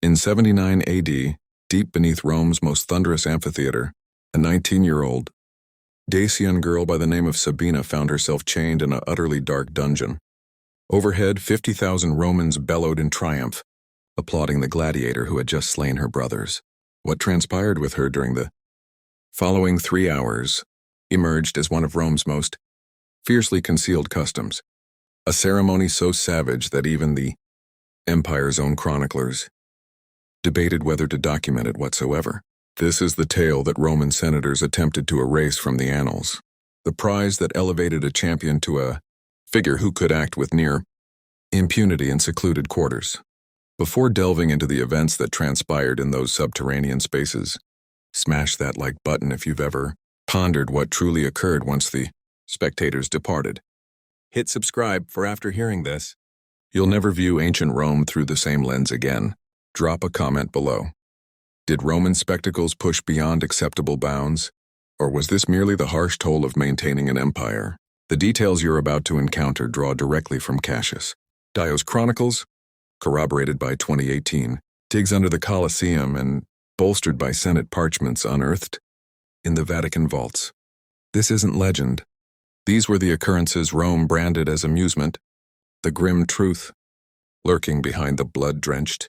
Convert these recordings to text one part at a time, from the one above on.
In 79 AD, deep beneath Rome's most thunderous amphitheater, a 19-year-old Dacian girl by the name of Sabina found herself chained in an utterly dark dungeon. Overhead, 50,000 Romans bellowed in triumph, applauding the gladiator who had just slain her brothers. What transpired with her during the following 3 hours emerged as one of Rome's most fiercely concealed customs, a ceremony so savage that even the empire's own chroniclers debated whether to document it whatsoever. This is the tale that Roman senators attempted to erase from the annals, the prize that elevated a champion to a figure who could act with near impunity in secluded quarters. Before delving into the events that transpired in those subterranean spaces, smash that like button if you've ever pondered what truly occurred once the spectators departed. Hit subscribe for after hearing this, you'll never view ancient Rome through the same lens again. Drop a comment below. Did Roman spectacles push beyond acceptable bounds, or was this merely the harsh toll of maintaining an empire? The details you're about to encounter draw directly from Cassius Dio's chronicles, corroborated by 2018 digs under the Colosseum and bolstered by Senate parchments unearthed in the Vatican vaults. This isn't legend. These were the occurrences Rome branded as amusement, the grim truth lurking behind the blood-drenched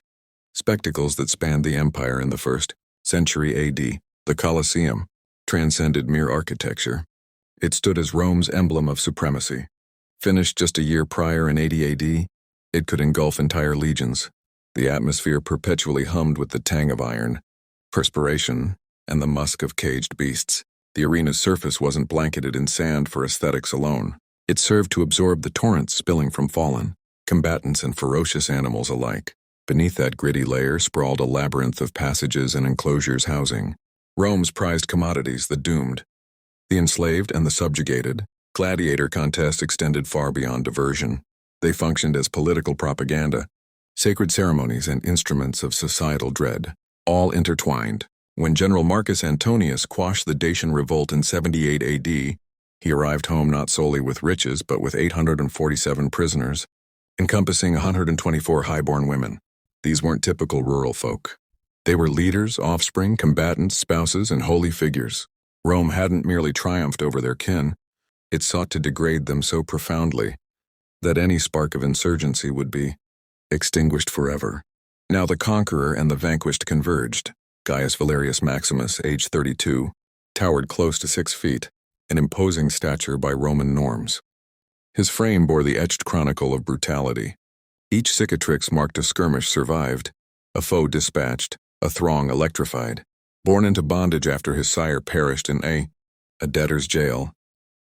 spectacles that spanned the empire in the 1st century AD. The Colosseum transcended mere architecture. It stood as Rome's emblem of supremacy. Finished just a year prior in 80 AD, it could engulf entire legions. The atmosphere perpetually hummed with the tang of iron, perspiration, and the musk of caged beasts. The arena's surface wasn't blanketed in sand for aesthetics alone. It served to absorb the torrents spilling from fallen combatants and ferocious animals alike. Beneath that gritty layer sprawled a labyrinth of passages and enclosures housing Rome's prized commodities, the doomed, the enslaved, and the subjugated. Gladiator contests extended far beyond diversion. They functioned as political propaganda, sacred ceremonies, and instruments of societal dread, all intertwined. When General Marcus Antonius quashed the Dacian revolt in 78 AD, he arrived home not solely with riches but with 847 prisoners, encompassing 124 highborn women. These weren't typical rural folk. They were leaders, offspring, combatants, spouses, and holy figures. Rome hadn't merely triumphed over their kin, it sought to degrade them so profoundly that any spark of insurgency would be extinguished forever. Now the conqueror and the vanquished converged. Gaius Valerius Maximus, age 32, towered close to 6 feet, an imposing stature by Roman norms. His frame bore the etched chronicle of brutality. Each cicatrix marked a skirmish survived, a foe dispatched, a throng electrified. Born into bondage after his sire perished in a debtor's jail,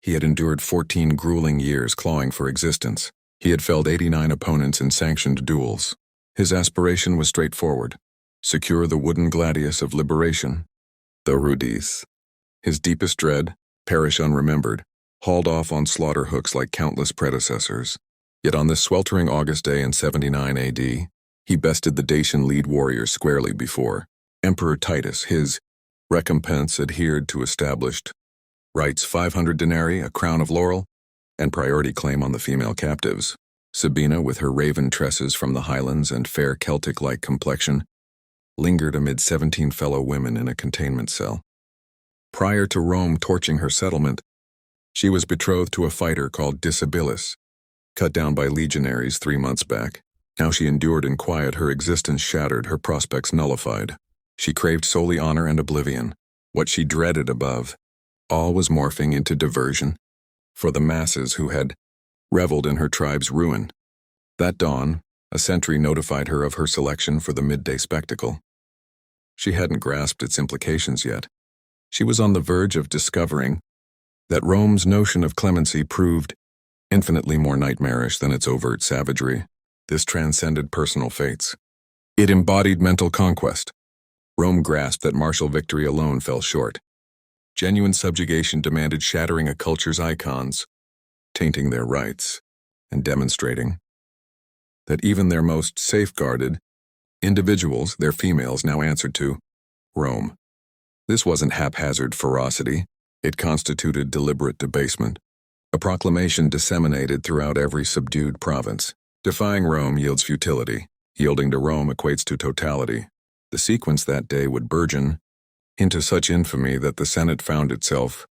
he had endured 14 grueling years clawing for existence. He had felled 89 opponents in sanctioned duels. His aspiration was straightforward: secure the wooden gladius of liberation, the rudis. His deepest dread, perish unremembered, hauled off on slaughter hooks like countless predecessors. Yet on this sweltering August day in 79 AD, he bested the Dacian lead warriors squarely before Emperor Titus. His recompense adhered to established rights: 500 denarii, a crown of laurel, and priority claim on the female captives. Sabina, with her raven tresses from the highlands and fair Celtic-like complexion, lingered amid 17 fellow women in a containment cell. Prior to Rome torching her settlement, she was betrothed to a fighter called Disabilis, cut down by legionaries 3 months back. Now she endured in quiet, her existence shattered, her prospects nullified. She craved solely honor and oblivion. What she dreaded above all was morphing into diversion for the masses who had reveled in her tribe's ruin. That dawn, a sentry notified her of her selection for the midday spectacle. She hadn't grasped its implications yet. She was on the verge of discovering that Rome's notion of clemency proved infinitely more nightmarish than its overt savagery. This transcended personal fates. It embodied mental conquest. Rome grasped that martial victory alone fell short. Genuine subjugation demanded shattering a culture's icons, tainting their rights, and demonstrating that even their most safeguarded individuals, their females, now answered to Rome. This wasn't haphazard ferocity. It constituted deliberate debasement. A proclamation disseminated throughout every subdued province. Defying Rome yields futility. Yielding to Rome equates to totality. The sequence that day would burgeon into such infamy that the Senate found itself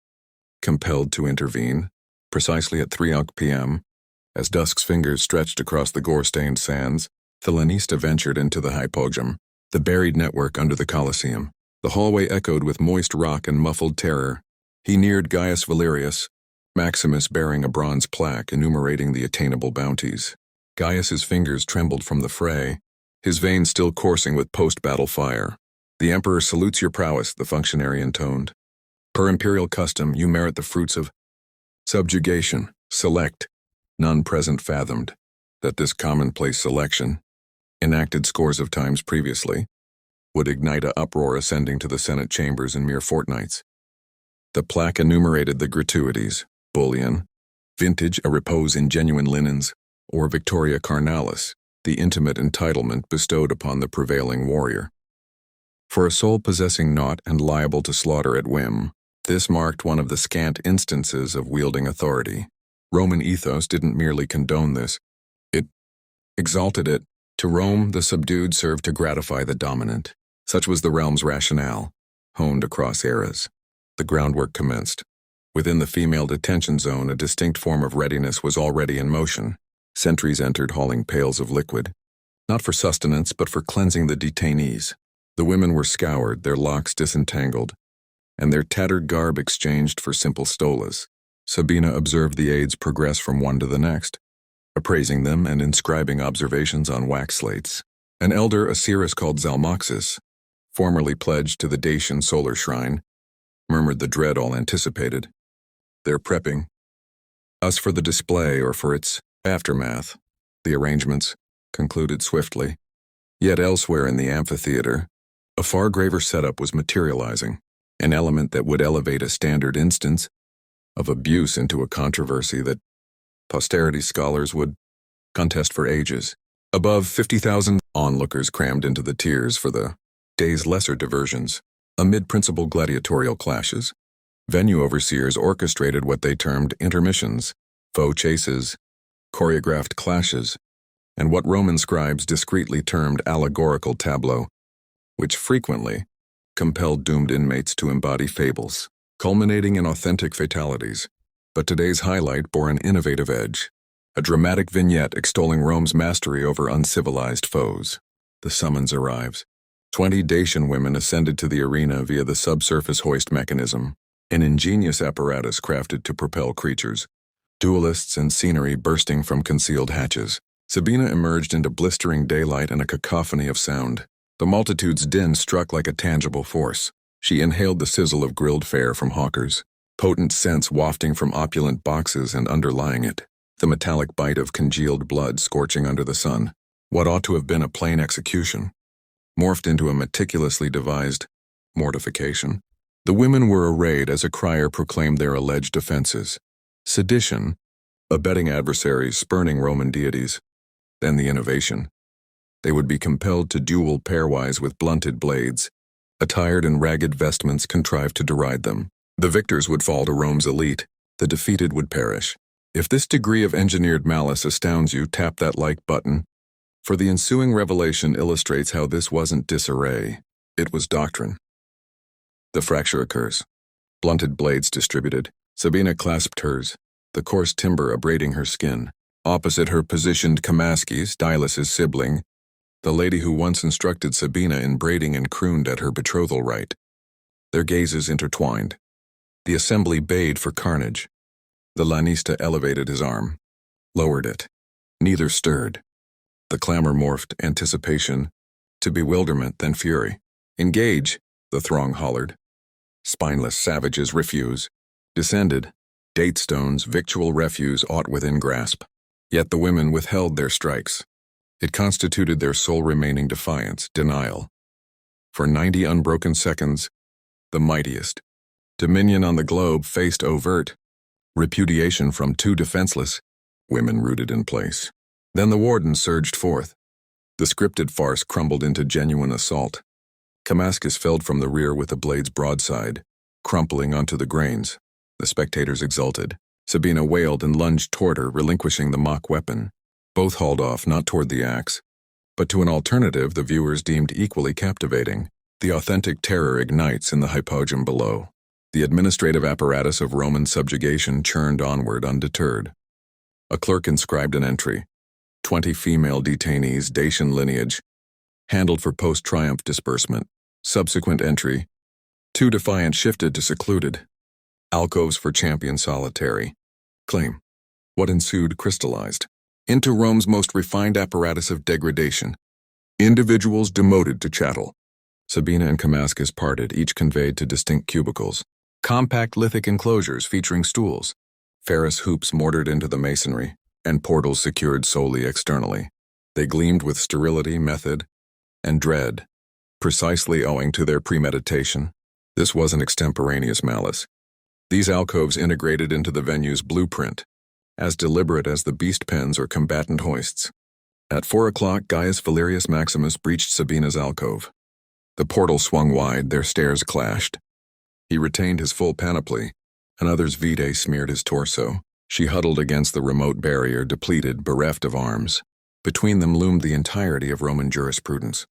compelled to intervene, precisely at 3 p.m., as dusk's fingers stretched across the gore-stained sands. The Lanista ventured into the hypogeum, the buried network under the Colosseum. The hallway echoed with moist rock and muffled terror. He neared Gaius Valerius, Maximus bearing a bronze plaque enumerating the attainable bounties. Gaius's fingers trembled from the fray, his veins still coursing with post-battle fire. "The Emperor salutes your prowess," the functionary intoned. "Per imperial custom, you merit the fruits of subjugation. Select." None present fathomed that this commonplace selection, enacted scores of times previously, would ignite an uproar ascending to the Senate chambers in mere fortnights. The plaque enumerated the gratuities: bullion, vintage, a repose in genuine linens, or Victoria Carnalis, the intimate entitlement bestowed upon the prevailing warrior. For a soul possessing naught and liable to slaughter at whim, this marked one of the scant instances of wielding authority. Roman ethos didn't merely condone this, it exalted it. To Rome, the subdued served to gratify the dominant. Such was the realm's rationale, honed across eras. The groundwork commenced. Within the female detention zone, a distinct form of readiness was already in motion. Sentries entered hauling pails of liquid, not for sustenance but for cleansing the detainees. The women were scoured, their locks disentangled, and their tattered garb exchanged for simple stolas. Sabina observed the aides progress from one to the next, appraising them and inscribing observations on wax slates. An elder Osiris called Zalmoxis, formerly pledged to the Dacian solar shrine, murmured the dread all anticipated. "They're prepping us for the display or for its aftermath," the arrangements concluded swiftly. Yet elsewhere in the amphitheater, a far graver setup was materializing, an element that would elevate a standard instance of abuse into a controversy that posterity scholars would contest for ages. Above 50,000 onlookers crammed into the tiers for the day's lesser diversions. Amid principal gladiatorial clashes, venue overseers orchestrated what they termed intermissions, faux chases, choreographed clashes, and what Roman scribes discreetly termed allegorical tableaux, which frequently compelled doomed inmates to embody fables, culminating in authentic fatalities. But today's highlight bore an innovative edge, a dramatic vignette extolling Rome's mastery over uncivilized foes. The summons arrives. 20 Dacian women ascended to the arena via the subsurface hoist mechanism, an ingenious apparatus crafted to propel creatures, duelists and scenery bursting from concealed hatches. Sabina emerged into blistering daylight and a cacophony of sound. The multitude's din struck like a tangible force. She inhaled the sizzle of grilled fare from hawkers, potent scents wafting from opulent boxes and underlying it, the metallic bite of congealed blood scorching under the sun. What ought to have been a plain execution morphed into a meticulously devised mortification. The women were arrayed as a crier proclaimed their alleged offenses: sedition, abetting adversaries spurning Roman deities. Then the innovation. They would be compelled to duel pairwise with blunted blades, attired in ragged vestments contrived to deride them. The victors would fall to Rome's elite, the defeated would perish. If this degree of engineered malice astounds you, tap that like button, for the ensuing revelation illustrates how this wasn't disarray, it was doctrine. The fracture occurs. Blunted blades distributed. Sabina clasped hers, the coarse timber abrading her skin. Opposite her positioned Kamaskis, Dylus's sibling, the lady who once instructed Sabina in braiding and crooned at her betrothal rite. Their gazes intertwined. The assembly bayed for carnage. The Lanista elevated his arm, lowered it. Neither stirred. The clamor morphed anticipation to bewilderment, then fury. "Engage," the throng hollered. Spineless savages refuse. Descended. Date stones, victual refuse aught within grasp. Yet the women withheld their strikes. It constituted their sole remaining defiance, denial. For 90 unbroken seconds, the mightiest dominion on the globe faced overt repudiation from two defenseless women rooted in place. Then the warden surged forth. The scripted farce crumbled into genuine assault. Kamaskis felled from the rear with the blade's broadside, crumpling onto the grains. The spectators exulted. Sabina wailed and lunged toward her, relinquishing the mock weapon. Both hauled off, not toward the axe, but to an alternative the viewers deemed equally captivating. The authentic terror ignites in the hypogeum below. The administrative apparatus of Roman subjugation churned onward undeterred. A clerk inscribed an entry. 20 female detainees, Dacian lineage, handled for post-triumph disbursement. Subsequent entry. 2 defiant shifted to secluded. Alcoves for champion solitary. Claim. What ensued crystallized into Rome's most refined apparatus of degradation. Individuals demoted to chattel. Sabina and Damascus parted, each conveyed to distinct cubicles. Compact lithic enclosures featuring stools, Ferris hoops mortared into the masonry, and portals secured solely externally. They gleamed with sterility, method, and dread, precisely owing to their premeditation. This wasn't extemporaneous malice. These alcoves integrated into the venue's blueprint, as deliberate as the beast pens or combatant hoists. At 4 o'clock, Gaius Valerius Maximus breached Sabina's alcove. The portal swung wide, their stares clashed. He retained his full panoply. Another's vitae smeared his torso. She huddled against the remote barrier, depleted, bereft of arms. Between them loomed the entirety of Roman jurisprudence.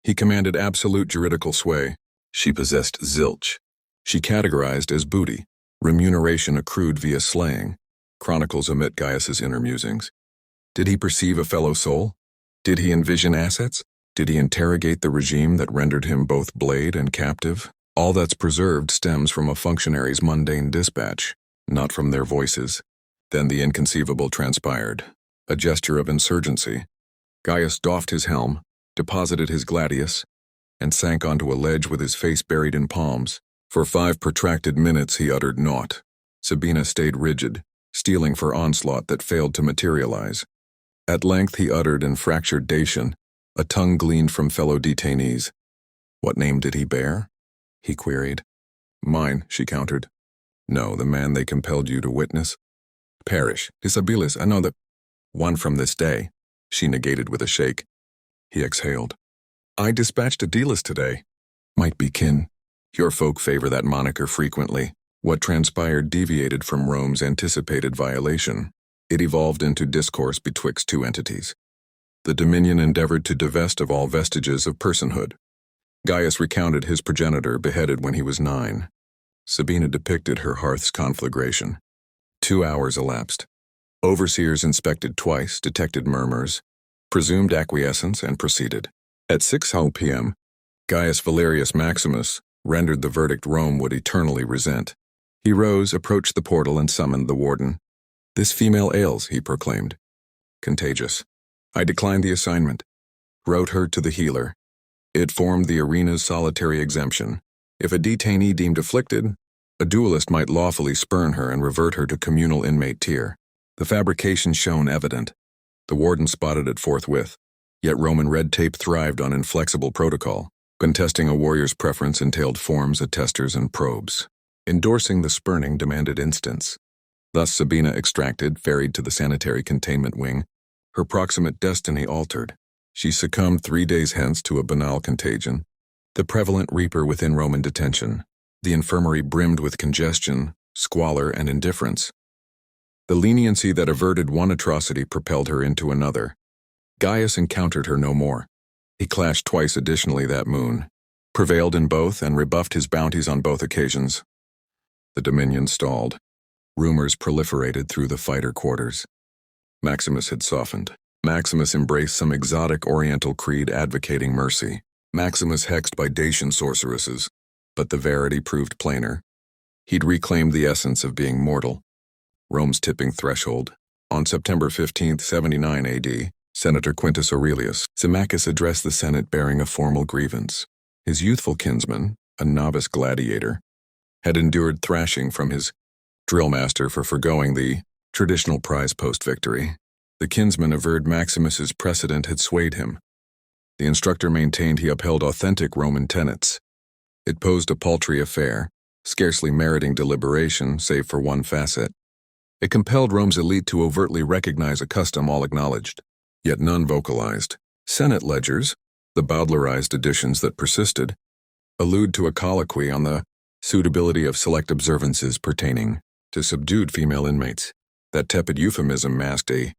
He commanded absolute juridical sway. She possessed zilch. She categorized as booty, remuneration accrued via slaying. Chronicles omit Gaius's inner musings. Did he perceive a fellow soul? Did he envision assets? Did he interrogate the regime that rendered him both blade and captive? All that's preserved stems from a functionary's mundane dispatch, not from their voices. Then the inconceivable transpired, a gesture of insurgency. Gaius doffed his helm, deposited his gladius, and sank onto a ledge with his face buried in palms. For 5 protracted minutes he uttered naught. Sabina stayed rigid, steeling for onslaught that failed to materialize. At length he uttered in fractured Dacian, a tongue gleaned from fellow detainees. What name did he bear? He queried. Mine, she countered. No, the man they compelled you to witness. Perish, disabilis, I know that. One from this day, she negated with a shake. He exhaled. I dispatched a Delas today. Might be kin. Your folk favor that moniker frequently. What transpired deviated from Rome's anticipated violation. It evolved into discourse betwixt 2 entities. The Dominion endeavored to divest of all vestiges of personhood. Gaius recounted his progenitor beheaded when he was 9. Sabina depicted her hearth's conflagration. 2 hours elapsed. Overseers inspected twice, detected murmurs, presumed acquiescence, and proceeded. At 6 p.m., Gaius Valerius Maximus rendered the verdict Rome would eternally resent. He rose, approached the portal, and summoned the warden. This female ails, he proclaimed. Contagious. I declined the assignment. Wrote her to the healer. It formed the arena's solitary exemption. If a detainee deemed afflicted, a duelist might lawfully spurn her and revert her to communal inmate tier. The fabrication shone evident. The warden spotted it forthwith. Yet Roman red tape thrived on inflexible protocol. Contesting a warrior's preference entailed forms, attesters, and probes. Endorsing the spurning demanded instance. Thus Sabina extracted, ferried to the sanitary containment wing. Her proximate destiny altered. She succumbed 3 days hence to a banal contagion, the prevalent reaper within Roman detention. The infirmary brimmed with congestion, squalor, and indifference. The leniency that averted one atrocity propelled her into another. Gaius encountered her no more. He clashed twice additionally that moon, prevailed in both, and rebuffed his bounties on both occasions. The Dominion stalled. Rumors proliferated through the fighter quarters. Maximus had softened. Maximus embraced some exotic oriental creed advocating mercy. Maximus hexed by Dacian sorceresses, but the verity proved plainer. He'd reclaimed the essence of being mortal. Rome's tipping threshold. On September 15, 79 AD, Senator Quintus Aurelius Symmachus addressed the Senate bearing a formal grievance. His youthful kinsman, a novice gladiator, had endured thrashing from his drillmaster for forgoing the traditional prize post-victory. The kinsman averred Maximus's precedent had swayed him. The instructor maintained he upheld authentic Roman tenets. It posed a paltry affair, scarcely meriting deliberation save for one facet. It compelled Rome's elite to overtly recognize a custom all acknowledged, yet none vocalized. Senate ledgers, the Bowdlerized editions that persisted, allude to a colloquy on the suitability of select observances pertaining to subdued female inmates. That tepid euphemism masked a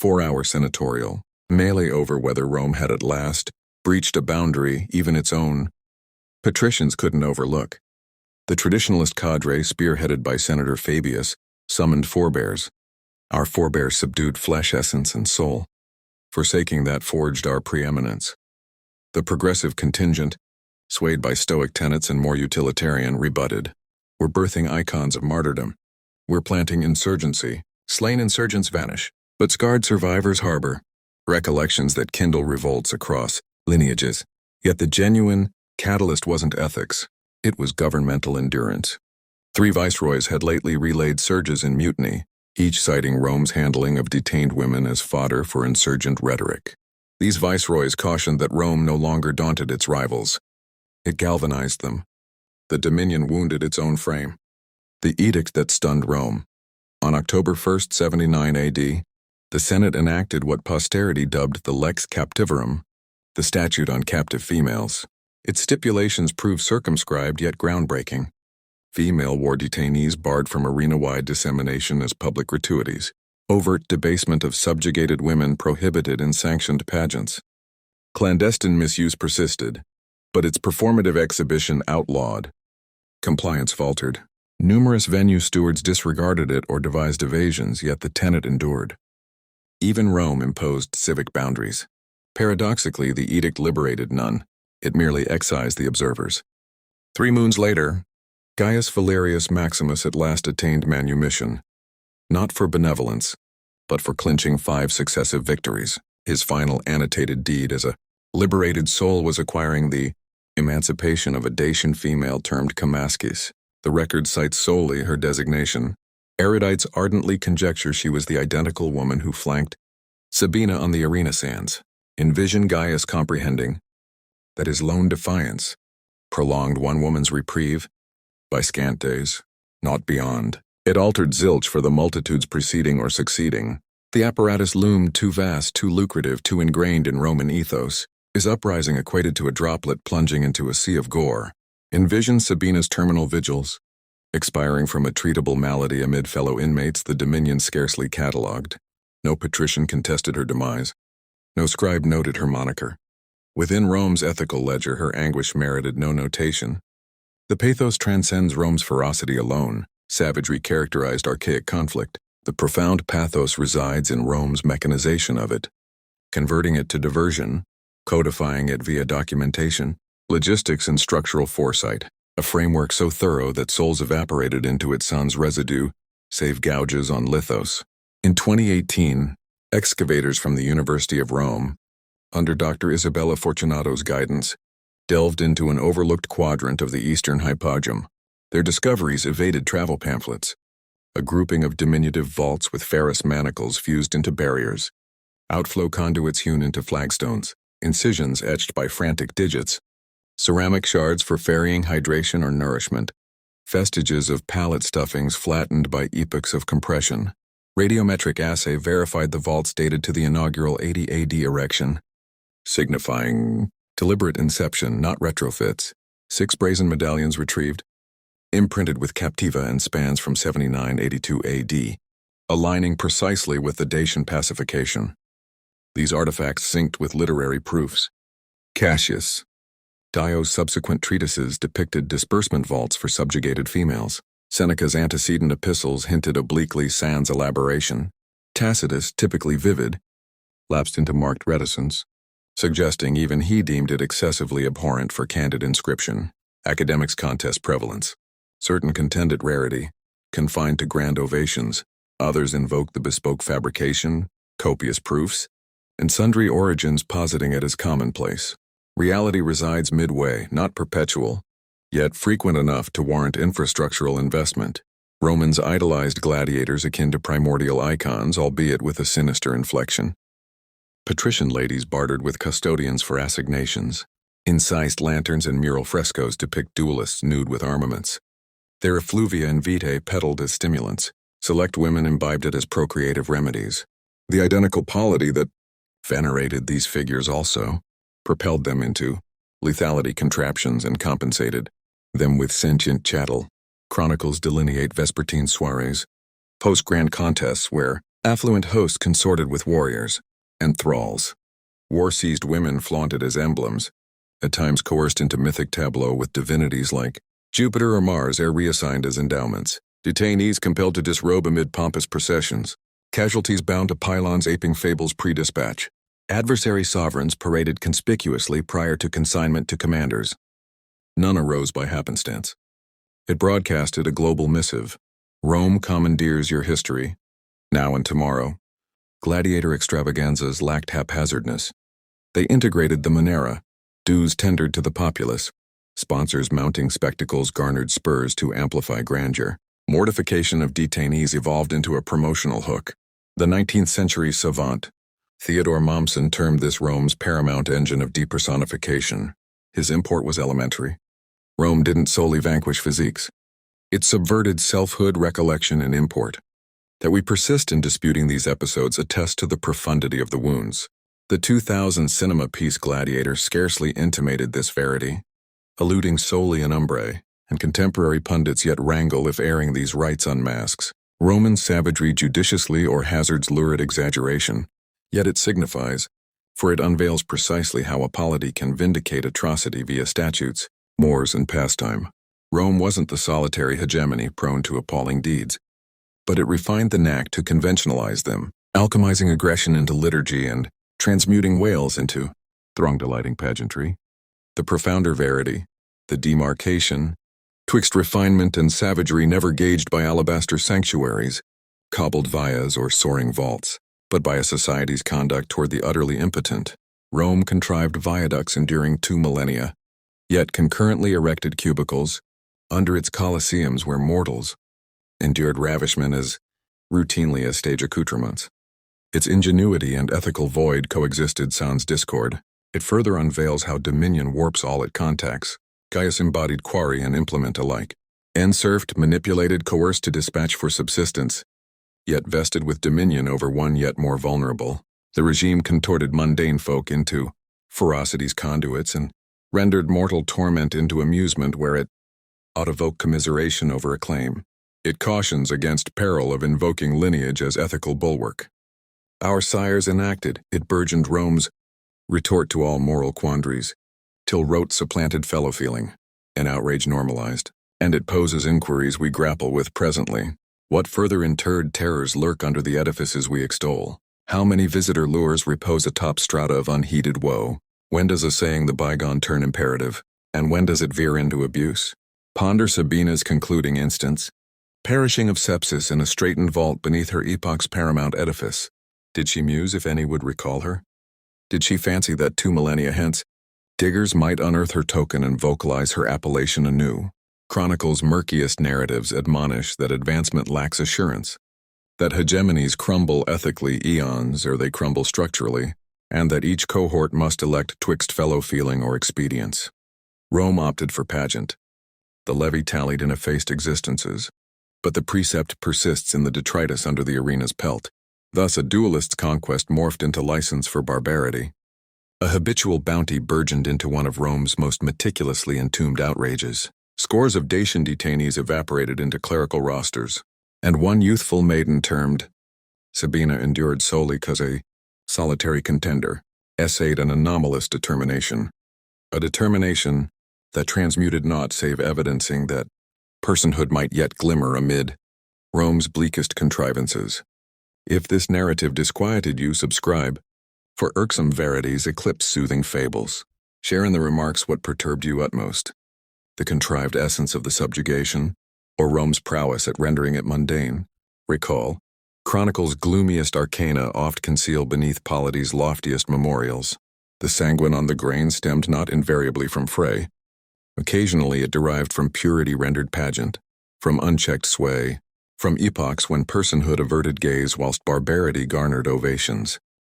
4-hour senatorial, melee over whether Rome had at last breached a boundary even its own patricians couldn't overlook. The traditionalist cadre, spearheaded by Senator Fabius, summoned forebears. Our forebears subdued flesh, essence, and soul. Forsaking that forged our preeminence. The progressive contingent, swayed by Stoic tenets and more utilitarian, rebutted. We're birthing icons of martyrdom. We're planting insurgency. Slain insurgents vanish, but scarred survivors harbor recollections that kindle revolts across lineages. Yet the genuine catalyst wasn't ethics. It was governmental endurance. 3 viceroys had lately relayed surges in mutiny, each citing Rome's handling of detained women as fodder for insurgent rhetoric. These viceroys cautioned that Rome no longer daunted its rivals. It galvanized them. The dominion wounded its own frame. The edict that stunned Rome. On October 1st, 79 AD, the Senate enacted what posterity dubbed the Lex Captivarum, the statute on captive females. Its stipulations proved circumscribed yet groundbreaking. Female war detainees barred from arena-wide dissemination as public gratuities. Overt debasement of subjugated women prohibited in sanctioned pageants. Clandestine misuse persisted, but its performative exhibition outlawed. Compliance faltered. Numerous venue stewards disregarded it or devised evasions, yet the tenet endured. Even Rome imposed civic boundaries. Paradoxically, the edict liberated none. It merely excised the observers. 3 moons later, Gaius Valerius Maximus at last attained manumission. Not for benevolence, but for clinching 5 successive victories. His final annotated deed as a liberated soul was acquiring the emancipation of a Dacian female termed Kamaskis. The record cites solely her designation. Erudites ardently conjecture she was the identical woman who flanked Sabina on the arena sands. Envision Gaius comprehending that his lone defiance prolonged one woman's reprieve by scant days, not beyond. It altered zilch for the multitudes preceding or succeeding. The apparatus loomed too vast, too lucrative, too ingrained in Roman ethos. His uprising equated to a droplet plunging into a sea of gore. Envision Sabina's terminal vigils, expiring from a treatable malady amid fellow inmates the dominion scarcely catalogued. No patrician contested her demise. No scribe noted her moniker. Within Rome's ethical ledger, her anguish merited no notation. The pathos transcends Rome's ferocity alone. Savagery characterized archaic conflict. The profound pathos resides in Rome's mechanization of it, converting it to diversion, codifying it via documentation, logistics, and structural foresight. A framework so thorough that souls evaporated into its sun's residue, save gouges on lithos. In 2018, excavators from the University of Rome, under Dr. Isabella Fortunato's guidance, delved into an overlooked quadrant of the eastern hypogeum. Their discoveries evaded travel pamphlets, a grouping of diminutive vaults with ferrous manacles fused into barriers, outflow conduits hewn into flagstones, incisions etched by frantic digits, ceramic shards for ferrying hydration or nourishment, vestiges of pallet stuffings flattened by epochs of compression. Radiometric assay verified the vaults dated to the inaugural 80 AD erection, signifying deliberate inception, not retrofits. 6 brazen medallions retrieved, imprinted with Captiva and spans from 79-82 AD, aligning precisely with the Dacian pacification. These artifacts synced with literary proofs. Cassius. Dio's subsequent treatises depicted disbursement vaults for subjugated females. Seneca's antecedent epistles hinted obliquely sans elaboration. Tacitus, typically vivid, lapsed into marked reticence, suggesting even he deemed it excessively abhorrent for candid inscription. Academics contest prevalence. Certain contended rarity, confined to grand ovations. Others invoke the bespoke fabrication, copious proofs, and sundry origins positing it as commonplace. Reality resides midway, not perpetual, yet frequent enough to warrant infrastructural investment. Romans idolized gladiators akin to primordial icons, albeit with a sinister inflection. Patrician ladies bartered with custodians for assignations. Incised lanterns and mural frescoes depict duelists nude with armaments. Their effluvia and vitae peddled as stimulants. Select women imbibed it as procreative remedies. The identical polity that venerated these figures also propelled them into lethality contraptions and compensated them with sentient chattel. Chronicles delineate vespertine soirees, post-grand contests where affluent hosts consorted with warriors and thralls. War-seized women flaunted as emblems, at times coerced into mythic tableau with divinities like Jupiter or Mars ere reassigned as endowments. Detainees compelled to disrobe amid pompous processions. Casualties bound to pylons aping fables pre-dispatch. Adversary sovereigns paraded conspicuously prior to consignment to commanders. None arose by happenstance. It broadcasted a global missive. Rome commandeers your history, now and tomorrow. Gladiator extravaganzas lacked haphazardness. They integrated the Monera, dues tendered to the populace. Sponsors mounting spectacles garnered spurs to amplify grandeur. Mortification of detainees evolved into a promotional hook. The 19th century savant, Theodore Mommsen, termed this Rome's paramount engine of depersonification. His import was elementary. Rome didn't solely vanquish physiques. It subverted selfhood, recollection, and import. That we persist in disputing these episodes attests to the profundity of the wounds. The 2000 cinema piece Gladiator scarcely intimated this verity, alluding solely in umbre, and contemporary pundits yet wrangle if airing these rites unmasks. Roman savagery judiciously or hazards lurid exaggeration, yet it signifies, for it unveils precisely how a polity can vindicate atrocity via statutes, mores, and pastime. Rome wasn't the solitary hegemony prone to appalling deeds, but it refined the knack to conventionalize them, alchemizing aggression into liturgy and transmuting wails into throng-delighting pageantry. The profounder verity, the demarcation, twixt refinement and savagery never gauged by alabaster sanctuaries, cobbled vias or soaring vaults, but by a society's conduct toward the utterly impotent. Rome contrived viaducts enduring 2 millennia, yet concurrently erected cubicles under its colosseums where mortals endured ravishment as routinely as stage accoutrements. Its ingenuity and ethical void coexisted sans discord. It further unveils how dominion warps all it contacts. Gaius embodied quarry and implement alike. Enserfed, manipulated, coerced to dispatch for subsistence, yet vested with dominion over one yet more vulnerable. The regime contorted mundane folk into ferocity's conduits and rendered mortal torment into amusement where it ought evoke commiseration over acclaim. It cautions against peril of invoking lineage as ethical bulwark. Our sires enacted, it burgeoned Rome's retort to all moral quandaries, till rote supplanted fellow-feeling, and outrage normalized, and it poses inquiries we grapple with presently. What further interred terrors lurk under the edifices we extol? How many visitor lures repose atop strata of unheeded woe? When does a saying the bygone turn imperative, and when does it veer into abuse? Ponder Sabina's concluding instance, perishing of sepsis in a straitened vault beneath her epoch's paramount edifice. Did she muse if any would recall her? Did she fancy that 2 millennia hence, diggers might unearth her token and vocalize her appellation anew? Chronicle's murkiest narratives admonish that advancement lacks assurance, that hegemonies crumble ethically eons ere they crumble structurally, and that each cohort must elect twixt fellow-feeling or expedience. Rome opted for pageant. The levy tallied in effaced existences, but the precept persists in the detritus under the arena's pelt. Thus a duelist's conquest morphed into license for barbarity. A habitual bounty burgeoned into one of Rome's most meticulously entombed outrages. Scores of Dacian detainees evaporated into clerical rosters, and one youthful maiden termed Sabina endured solely 'cause a solitary contender essayed an anomalous determination. A determination that transmuted naught save evidencing that personhood might yet glimmer amid Rome's bleakest contrivances. If this narrative disquieted you, subscribe, for irksome verities eclipse soothing fables. Share in the remarks what perturbed you utmost, the contrived essence of the subjugation, or Rome's prowess at rendering it mundane. Recall, Chronicle's gloomiest arcana oft conceal beneath polity's loftiest memorials. The sanguine on the grain stemmed not invariably from fray. Occasionally it derived from purity rendered pageant, from unchecked sway, from epochs when personhood averted gaze whilst barbarity garnered ovations.